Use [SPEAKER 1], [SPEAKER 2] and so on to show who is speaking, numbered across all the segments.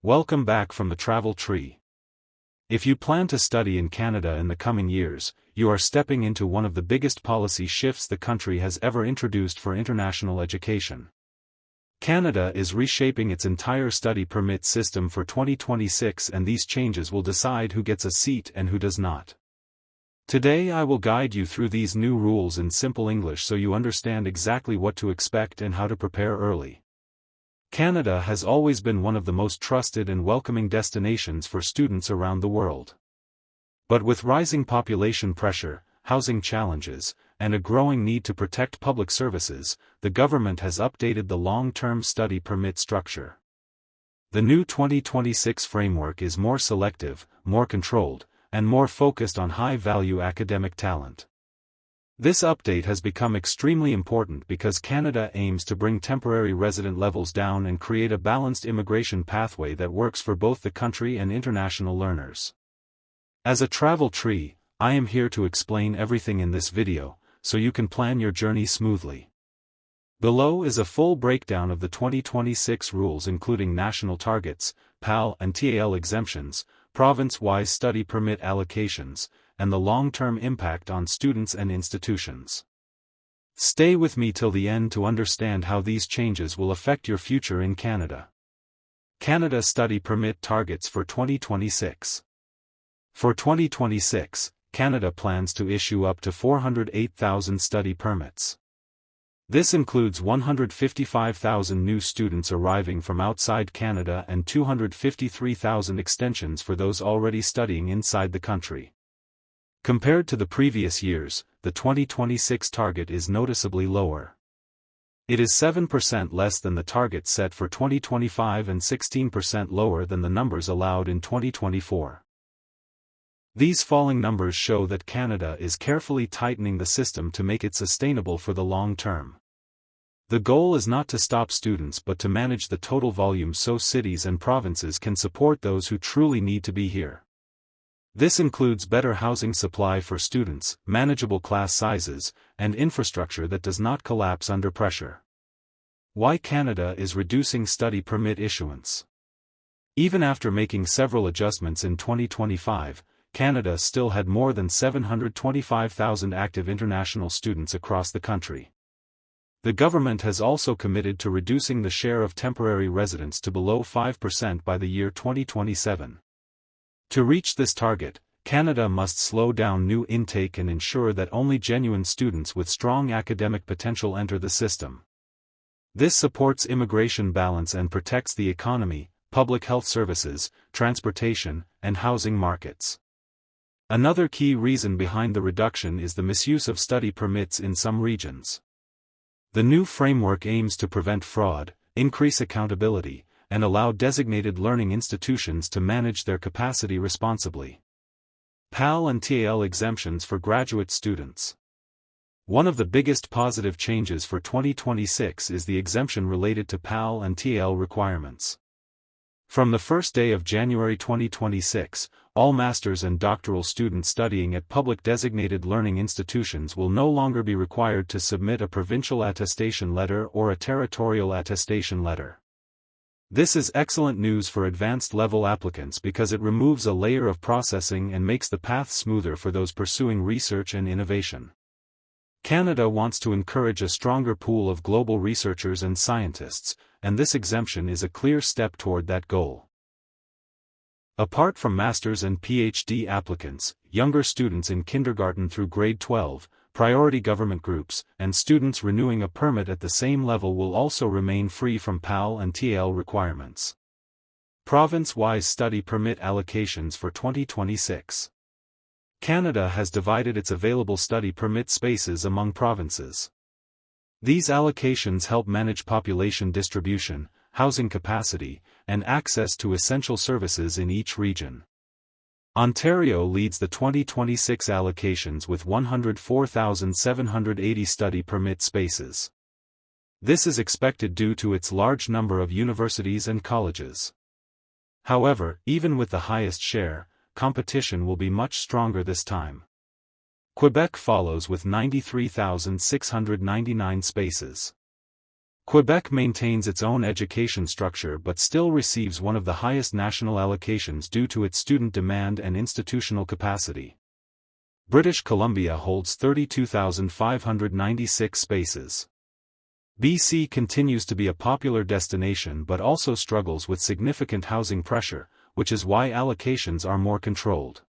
[SPEAKER 1] Welcome back from the travel tree. If you plan to study in Canada in the coming years, you are stepping into one of the biggest policy shifts the country has ever introduced for international education. Canada is reshaping its entire study permit system for 2026, and these changes will decide who gets a seat and who does not. Today I will guide you through these new rules in simple English so you understand exactly what to expect and how to prepare early. Canada has always been one of the most trusted and welcoming destinations for students around the world. But with rising population pressure, housing challenges, and a growing need to protect public services, the government has updated the long-term study permit structure. The new 2026 framework is more selective, more controlled, and more focused on high-value academic talent. This update has become extremely important because Canada aims to bring temporary resident levels down and create a balanced immigration pathway that works for both the country and international learners. As a travel tree, I am here to explain everything in this video, so you can plan your journey smoothly. Below is a full breakdown of the 2026 rules, including national targets, PAL and TAL exemptions, province-wise study permit allocations, and the long-term impact on students and institutions. Stay with me till the end to understand how these changes will affect your future in Canada. Canada Study Permit Targets for 2026. For 2026, Canada plans to issue up to 408,000 study permits. This includes 155,000 new students arriving from outside Canada and 253,000 extensions for those already studying inside the country. Compared to the previous years, the 2026 target is noticeably lower. It is 7% less than the target set for 2025 and 16% lower than the numbers allowed in 2024. These falling numbers show that Canada is carefully tightening the system to make it sustainable for the long term. The goal is not to stop students but to manage the total volume so cities and provinces can support those who truly need to be here. This includes better housing supply for students, manageable class sizes, and infrastructure that does not collapse under pressure. Why Canada is reducing study permit issuance. Even after making several adjustments in 2025, Canada still had more than 725,000 active international students across the country. The government has also committed to reducing the share of temporary residents to below 5% by the year 2027. To reach this target, Canada must slow down new intake and ensure that only genuine students with strong academic potential enter the system. This supports immigration balance and protects the economy, public health services, transportation, and housing markets. Another key reason behind the reduction is the misuse of study permits in some regions. The new framework aims to prevent fraud, increase accountability, and allow designated learning institutions to manage their capacity responsibly. PAL and TAL exemptions for graduate students. One of the biggest positive changes for 2026 is the exemption related to PAL and TAL requirements. From the first day of January 2026, all master's and doctoral students studying at public designated learning institutions will no longer be required to submit a provincial attestation letter or a territorial attestation letter. This is excellent news for advanced level applicants because it removes a layer of processing and makes the path smoother for those pursuing research and innovation. Canada wants to encourage a stronger pool of global researchers and scientists, and this exemption is a clear step toward that goal. Apart from master's and PhD applicants, younger students in kindergarten through grade 12, priority government groups, and students renewing a permit at the same level will also remain free from PAL and TAL requirements. Province-wise study permit allocations for 2026. Canada has divided its available study permit spaces among provinces. These allocations help manage population distribution, housing capacity, and access to essential services in each region. Ontario leads the 2026 allocations with 104,780 study permit spaces. This is expected due to its large number of universities and colleges. However, even with the highest share, competition will be much stronger this time. Quebec follows with 93,699 spaces. Quebec maintains its own education structure but still receives one of the highest national allocations due to its student demand and institutional capacity. British Columbia holds 32,596 spaces. BC continues to be a popular destination but also struggles with significant housing pressure, which is why allocations are more controlled.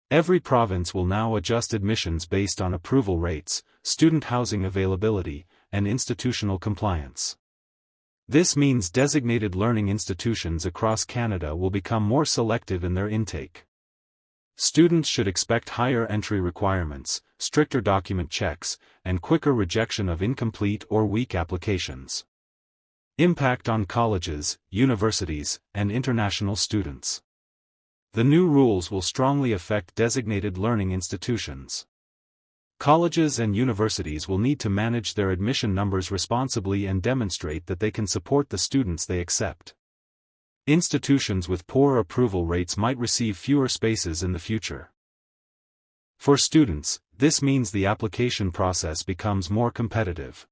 [SPEAKER 1] Every province will now adjust admissions based on approval rates, student housing availability, and institutional compliance. This means designated learning institutions across Canada will become more selective in their intake. Students should expect higher entry requirements, stricter document checks, and quicker rejection of incomplete or weak applications. Impact on colleges, universities, and international students. The new rules will strongly affect designated learning institutions. Colleges and universities will need to manage their admission numbers responsibly and demonstrate that they can support the students they accept. Institutions with poor approval rates might receive fewer spaces in the future. For students, this means the application process becomes more competitive.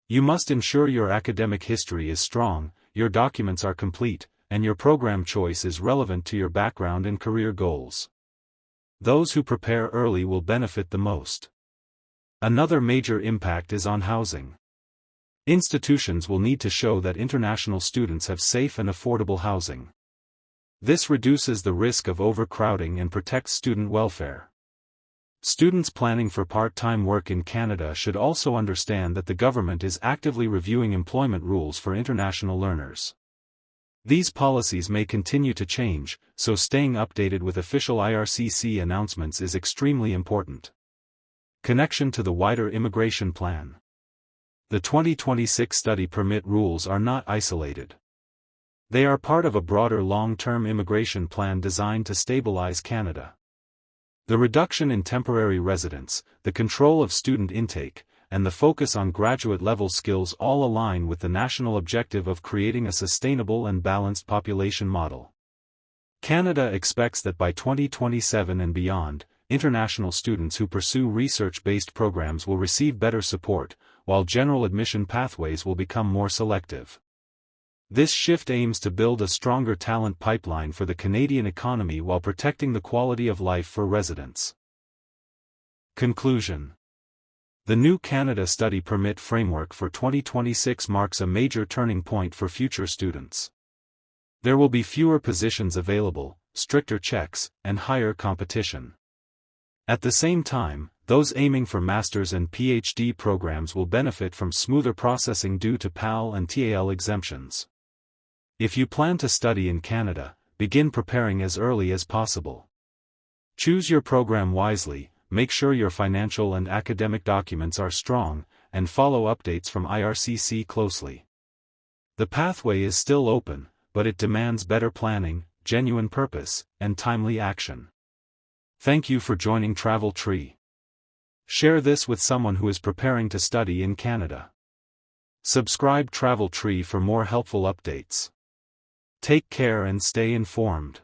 [SPEAKER 1] You must ensure your academic history is strong, your documents are complete, and your program choice is relevant to your background and career goals. Those who prepare early will benefit the most. Another major impact is on housing. Institutions will need to show that international students have safe and affordable housing. This reduces the risk of overcrowding and protects student welfare. Students planning for part-time work in Canada should also understand that the government is actively reviewing employment rules for international learners. These policies may continue to change, so staying updated with official IRCC announcements is extremely important. Connection to the wider immigration plan. The 2026 study permit rules are not isolated. They are part of a broader long-term immigration plan designed to stabilize Canada. The reduction in temporary residence, the control of student intake, and the focus on graduate-level skills all align with the national objective of creating a sustainable and balanced population model. Canada expects that by 2027 and beyond, international students who pursue research-based programs will receive better support, while general admission pathways will become more selective. This shift aims to build a stronger talent pipeline for the Canadian economy while protecting the quality of life for residents. Conclusion. The new Canada Study Permit framework for 2026 marks a major turning point for future students. There will be fewer positions available, stricter checks, and higher competition. At the same time, those aiming for master's and PhD programs will benefit from smoother processing due to PAL and TAL exemptions. If you plan to study in Canada, begin preparing as early as possible. Choose your program wisely, make sure your financial and academic documents are strong, and follow updates from IRCC closely. The pathway is still open, but it demands better planning, genuine purpose, and timely action. Thank you for joining Travel Tree. Share this with someone who is preparing to study in Canada. Subscribe Travel Tree for more helpful updates. Take care and stay informed.